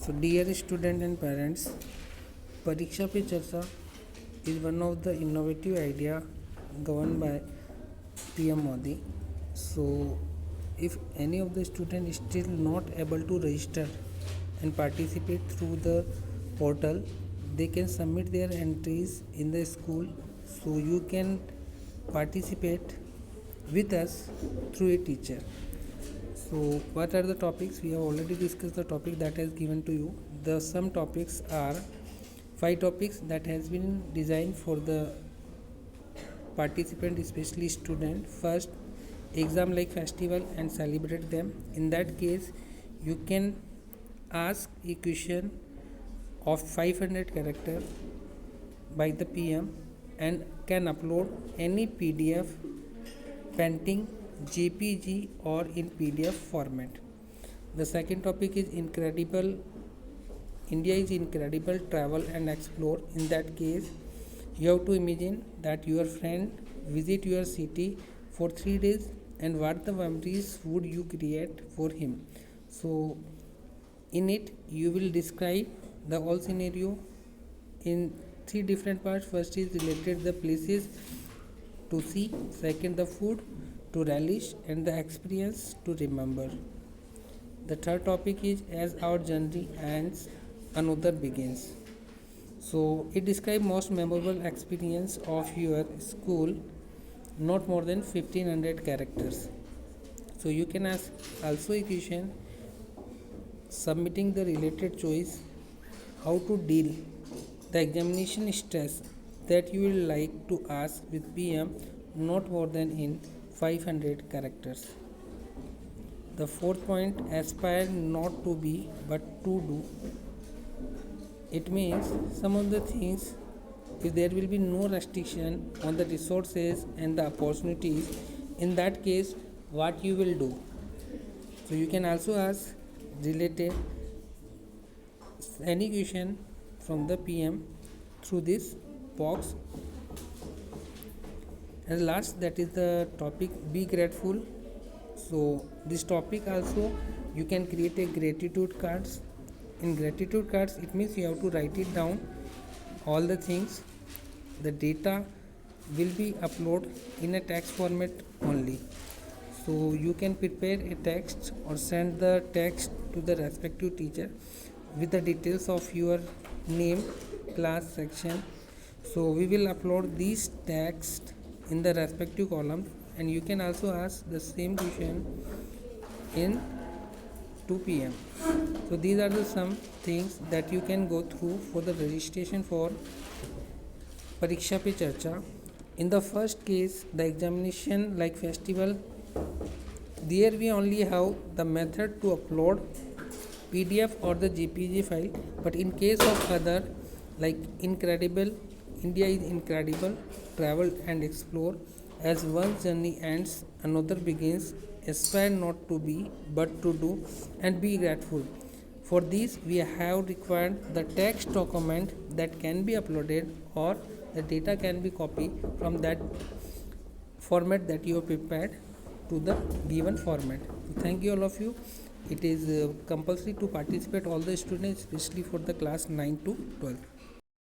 So, dear students and parents, Pariksha Pe Charcha is one of the innovative idea governed by PM Modi. So, if any of the student is still not able to register and participate through the portal, they can submit their entries in the school. So, you can participate with us through a teacher. So, what are the topics? We have already discussed the topic that has given to you. The some topics are 5 topics that has been designed for the participant, especially student. First, exam like festival and celebrate them. In that case, you can ask a question of 500 character by the PM and can upload any PDF, painting, JPG or in PDF format. The second topic is incredible. India is incredible, travel and explore. In that case, you have to imagine that your friend visit your city for 3 days and what the memories would you create for him. So in it you will describe the whole scenario in 3 different parts. First is related the places to see, second the food to relish and the experience to remember. The third topic is as our journey ends, another begins. So it describes most memorable experience of your school, not more than 1500 characters. So you can ask also a question submitting the related choice how to deal the examination stress that you will like to ask with PM not more than in 500 characters. The fourth point, aspire not to be but to do. It means some of the things, if there will be no restriction on the resources and the opportunities, in that case what you will do. So you can also ask related any question from the PM through this box. And last, that is the topic be grateful. So this topic also you can create a gratitude cards. In gratitude cards it means you have to write it down all the things. The data will be uploaded in a text format only. So you can prepare a text or send the text to the respective teacher with the details of your name, class, section. So we will upload these text in the respective column and you can also ask the same question in 2 p.m. So these are the some things that you can go through for the registration for Pariksha Pe Charcha. In the first case, the examination like festival, there we only have the method to upload PDF or the JPG file. But in case of other like incredible, India is incredible, travel and explore. As one journey ends, another begins. Aspire not to be, but to do, and be grateful. For this, we have required the text document that can be uploaded or the data can be copied from that format that you have prepared to the given format. Thank you all of you. It is compulsory to participate all the students, especially for the class 9 to 12.